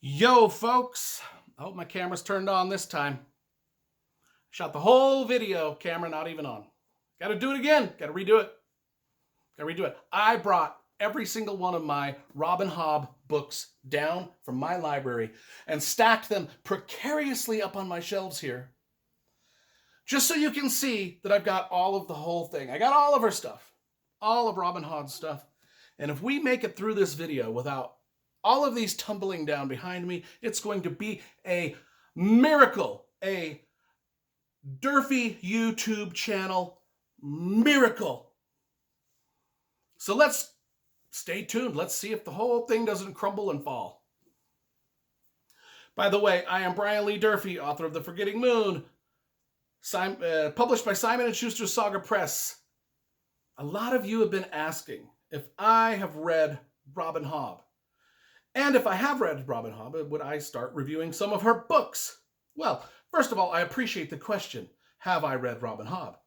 Yo, folks. I hope my camera's turned on this time. Shot the whole video, camera not even on. Gotta do it again. Gotta redo it. I brought every single one of my Robin Hobb books down from my library and stacked them precariously up on my shelves here. Just so you can see that I've got all of the whole thing. I got all of her stuff. All of Robin Hobb's stuff. And if we make it through this video without all of these tumbling down behind me, it's going to be a miracle, a Durfee YouTube channel miracle. So let's stay tuned. Let's see if the whole thing doesn't crumble and fall. By the way, I am Brian Lee Durfee, author of The Forgetting Moon, published by Simon & Schuster Saga Press. A lot of you have been asking if I have read Robin Hobb. And if I have read Robin Hobb, would I start reviewing some of her books? Well, first of all, I appreciate the question, have I read Robin Hobb?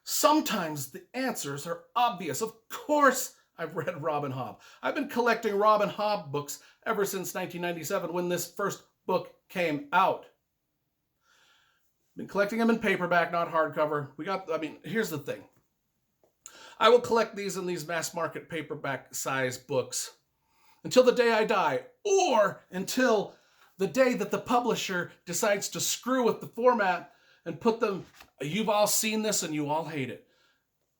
Sometimes the answers are obvious. Of course I've read Robin Hobb. I've been collecting Robin Hobb books ever since 1997 when this first book came out. Been collecting them in paperback, not hardcover. Here's the thing. I will collect these in these mass market paperback size books until the day I die, or until the day that the publisher decides to screw with the format and put them, you've all seen this and you all hate it.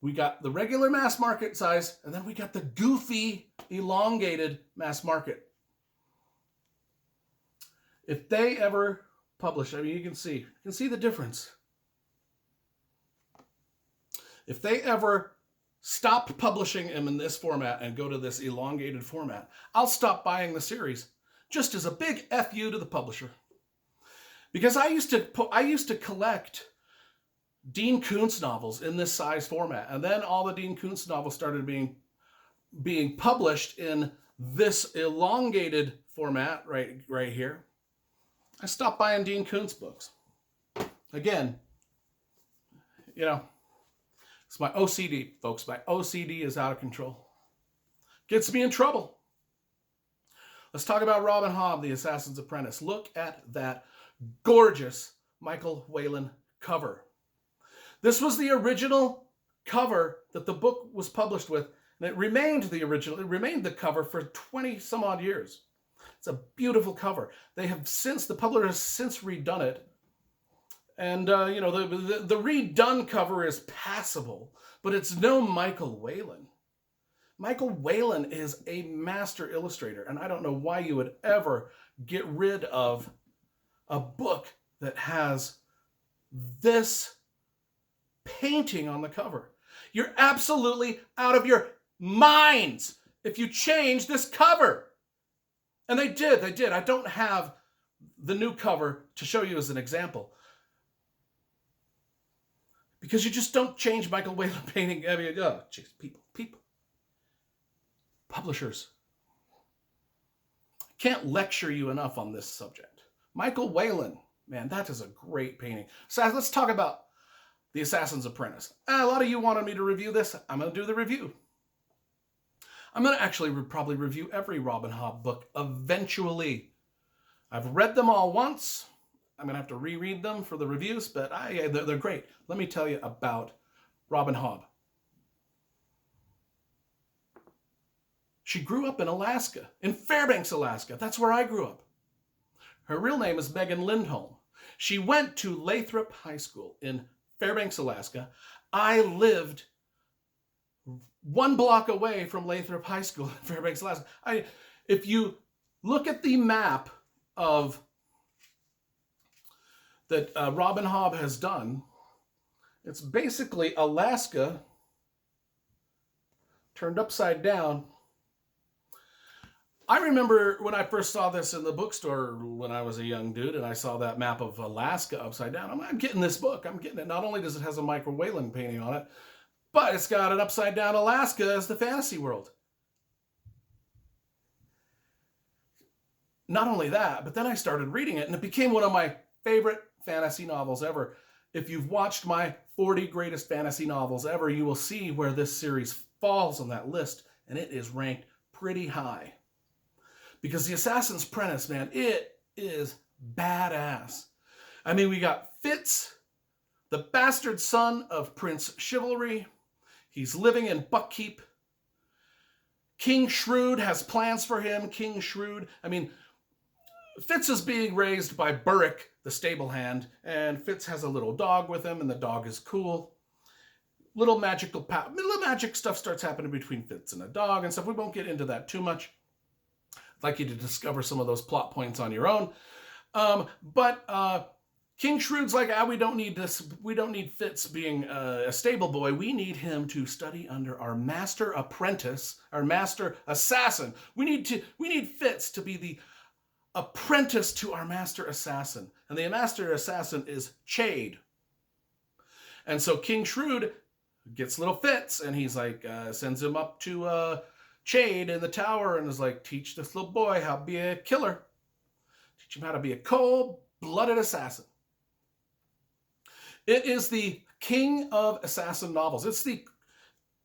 We got the regular mass market size, and then we got the goofy, elongated mass market. If they ever publish, you can see the difference. If they ever stop publishing them in this format and go to this elongated format, I'll stop buying the series, just as a big FU to the publisher. Because I used to collect Dean Koontz novels in this size format, and then all the Dean Koontz novels started being published in this elongated format right here. I stopped buying Dean Koontz books. Again, it's my OCD, folks. My OCD is out of control. Gets me in trouble. Let's talk about Robin Hobb, The Assassin's Apprentice. Look at that gorgeous Michael Whelan cover. This was the original cover that the book was published with, and it remained the cover for 20 some odd years. It's a beautiful cover. The publisher has since redone it. And, the redone cover is passable, but it's no Michael Whelan. Michael Whelan is a master illustrator, and I don't know why you would ever get rid of a book that has this painting on the cover. You're absolutely out of your minds if you change this cover. And they did. I don't have the new cover to show you as an example, because you just don't change Michael Whelan painting. People. Publishers. I can't lecture you enough on this subject. Michael Whelan, man, that is a great painting. So let's talk about The Assassin's Apprentice. A lot of you wanted me to review this. I'm going to do the review. I'm going to actually probably review every Robin Hobb book eventually. I've read them all once. I'm going to have to reread them for the reviews, but they're great. Let me tell you about Robin Hobb. She grew up in Alaska, in Fairbanks, Alaska. That's where I grew up. Her real name is Megan Lindholm. She went to Lathrop High School in Fairbanks, Alaska. I lived 1 block away from Lathrop High School in Fairbanks, Alaska. If you look at the map that Robin Hobb has done, it's basically Alaska turned upside down. I remember when I first saw this in the bookstore when I was a young dude, and I saw that map of Alaska upside down. I'm getting this book. I'm getting it. Not only does it have a Michael Whelan painting on it, but it's got an upside down Alaska as the fantasy world. Not only that, but then I started reading it, and it became one of my favorite fantasy novels ever. If you've watched my 40 greatest fantasy novels ever, you will see where this series falls on that list, and it is ranked pretty high. Because The Assassin's Apprentice, man, it is badass. I mean, we got Fitz, the bastard son of Prince Chivalry. He's living in Buckkeep. King Shrewd has plans for him. King Shrewd, I mean, Fitz is being raised by Burrick, the stable hand, and Fitz has a little dog with him, and the dog is cool. Little magic stuff starts happening between Fitz and a dog and stuff. We won't get into that too much. I'd like you to discover some of those plot points on your own. But King Shrewd's like, we don't need this. We don't need Fitz being a stable boy. We need him to study under our master apprentice, our master assassin. We need Fitz to be the apprentice to our master assassin. And the master assassin is Chade. And so King Shrewd gets little Fitz, and he's like, sends him up to Chade in the tower and is like, teach this little boy how to be a killer. Teach him how to be a cold-blooded assassin. It is the king of assassin novels.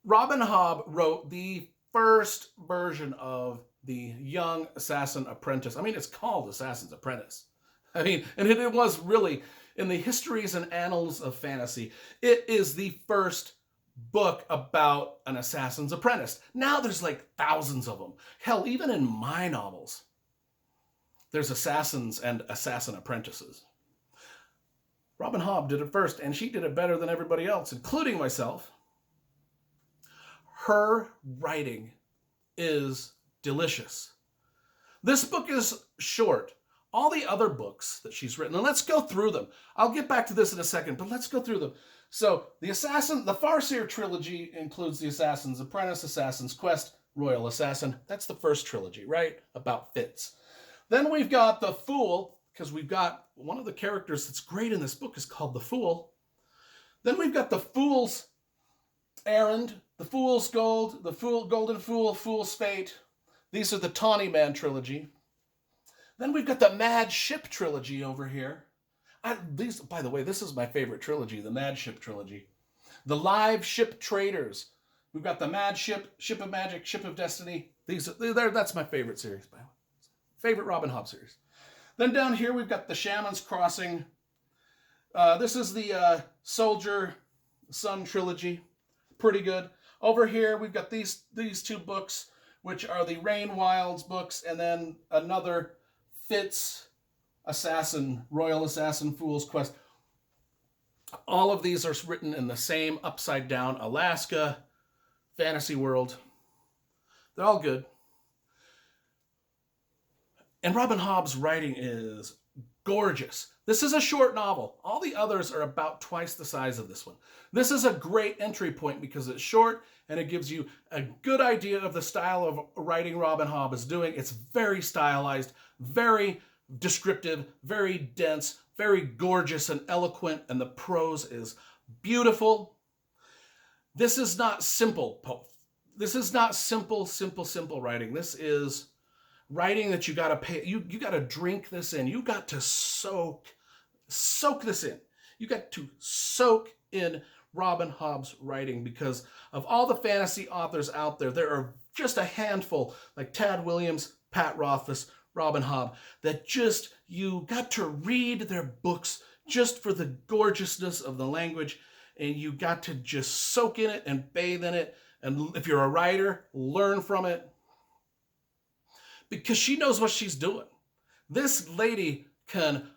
Robin Hobb wrote the first version of the young assassin apprentice. I mean, it's called Assassin's Apprentice. I mean, and it was really, in the histories and annals of fantasy, it is the first book about an assassin's apprentice. Now there's like thousands of them. Hell, even in my novels, there's assassins and assassin apprentices. Robin Hobb did it first, and she did it better than everybody else, including myself. Her writing is delicious. This book is short. All the other books that she's written, and let's go through them. I'll get back to this in a second, but let's go through them. So the Farseer trilogy includes The Assassin's Apprentice, Assassin's Quest, Royal Assassin. That's the first trilogy, right? About Fitz. Then we've got The Fool, because we've got one of the characters that's great in this book is called The Fool. Then we've got The Fool's Errand, The Fool's Gold, The Golden Fool, Fool's Fate. These are the Tawny Man trilogy. Then we've got the Mad Ship trilogy over here. By the way, this is my favorite trilogy, the Mad Ship trilogy. The Live Ship Traders. We've got the Mad Ship, Ship of Magic, Ship of Destiny. That's my favorite series, by the way. Favorite Robin Hobb series. Then down here we've got the Shaman's Crossing. This is the Soldier Sun trilogy. Pretty good. Over here we've got these two books, which are the Rain Wilds books, and then another Fitz Assassin, Royal Assassin, Fool's Quest. All of these are written in the same upside down Alaska fantasy world. They're all good. And Robin Hobb's writing is gorgeous. This is a short novel. All the others are about twice the size of this one. This is a great entry point because it's short and it gives you a good idea of the style of writing Robin Hobb is doing. It's very stylized, very descriptive, very dense, very gorgeous and eloquent, and the prose is beautiful. This is not simple. This is not simple writing. This is writing that you got to pay. You got to drink this in. You got to soak this in. You got to soak in Robin Hobb's writing because of all the fantasy authors out there, there are just a handful like Tad Williams, Pat Rothfuss, Robin Hobb, that just, you got to read their books just for the gorgeousness of the language, and you got to just soak in it and bathe in it, and if you're a writer, learn from it, because she knows what she's doing. This lady can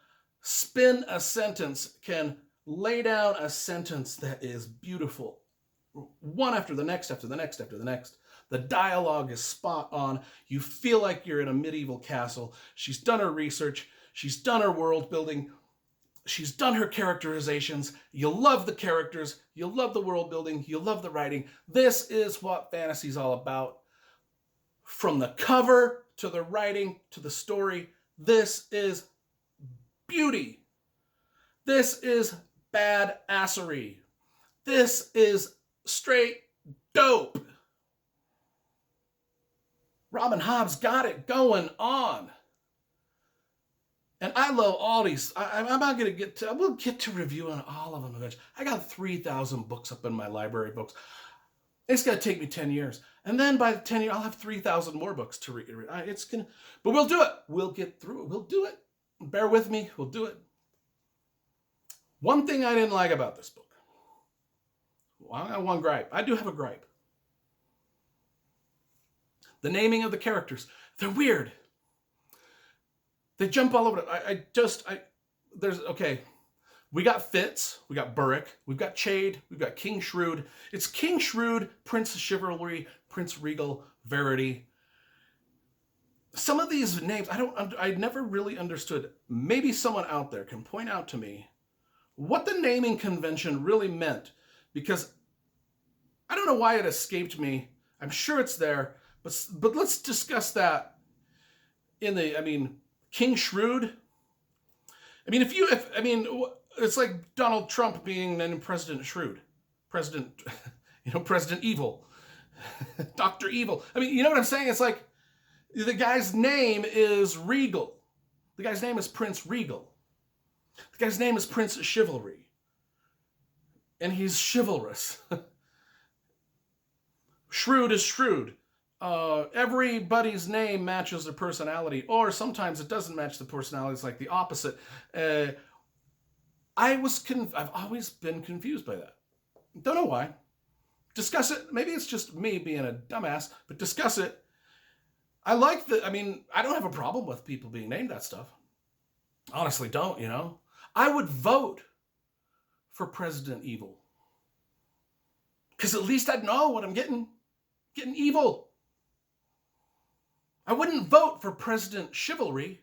spin a sentence, can lay down a sentence that is beautiful, one after the next, after the next, after the next. The dialogue is spot on. You feel like you're in a medieval castle. She's done her research. She's done her world building. She's done her characterizations. You love the characters. You love the world building. You love the writing. This is what fantasy's all about. From the cover to the writing to the story, this is beauty. This is badassery. This is straight dope. Robin Hobb's got it going on. And I love all these. I'm not going to get to, we'll get to reviewing all of them eventually. I got 3,000 books up in my library books. It's going to take me 10 years. And then by the 10 years, I'll have 3,000 more books to read. But we'll do it. We'll get through it. We'll do it. Bear with me. We'll do it. One thing I didn't like about this book. Well, I got one gripe. I do have a gripe. The naming of the characters. They're weird. They jump all over. Okay. We got Fitz, we got Burrick, we've got Chade, we've got King Shrewd. It's King Shrewd, Prince Chivalry, Prince Regal, Verity. Some of these names, I never really understood. Maybe someone out there can point out to me what the naming convention really meant, because I don't know why it escaped me. I'm sure it's there, but let's discuss that King Shrewd. It's like Donald Trump being named President Shrewd. President Evil. Dr. Evil. You know what I'm saying? It's like the guy's name is Regal. The guy's name is Prince Regal. The guy's name is Prince Chivalry. And he's chivalrous. Shrewd is shrewd. Everybody's name matches their personality, or sometimes it doesn't match the personality. It's like the opposite. I've always been confused by that. Don't know why. Discuss it. Maybe it's just me being a dumbass, but discuss it. I don't have a problem with people being named that stuff. Honestly, don't, I would vote for President Evil. Because at least I'd know what I'm getting. Getting evil. I wouldn't vote for President Chivalry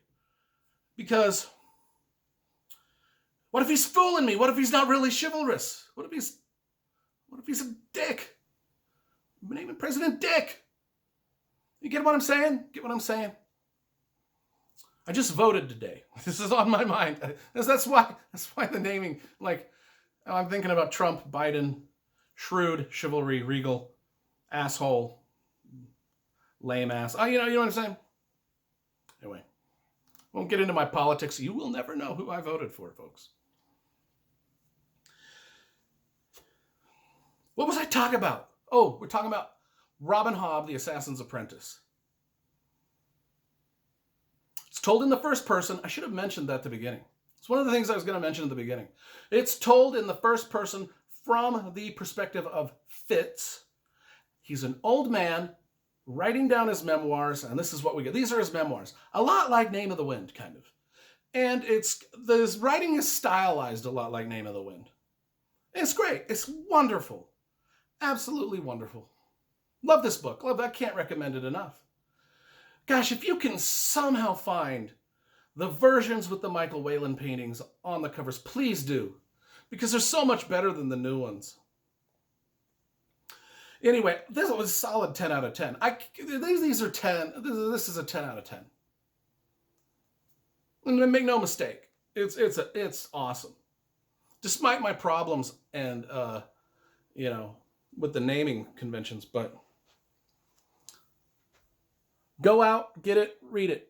because what if he's fooling me? What if he's not really chivalrous? What if he's a dick? I'm naming President Dick. You get what I'm saying? Get what I'm saying? I just voted today. This is on my mind. That's why the naming, I'm thinking about Trump, Biden, Shrewd, Chivalry, Regal, asshole, lame ass. You know what I'm saying? Anyway, won't get into my politics. You will never know who I voted for, folks. What was I talking about? Oh, we're talking about Robin Hobb, the Assassin's Apprentice. It's told in the first person. I should have mentioned that at the beginning. It's one of the things I was going to mention at the beginning. It's told in the first person from the perspective of Fitz. He's an old man writing down his memoirs, and this is what we get. These are his memoirs. A lot like Name of the Wind, kind of. And this writing is stylized a lot like Name of the Wind. It's great. It's wonderful. Absolutely wonderful. Love this book. I can't recommend it enough. Gosh, if you can somehow find the versions with the Michael Whelan paintings on the covers, please do. Because they're so much better than the new ones. Anyway, this was a solid 10 out of 10. These are 10. This is a 10 out of 10. And make no mistake, it's awesome. Despite my problems and with the naming conventions, but go out, get it, read it.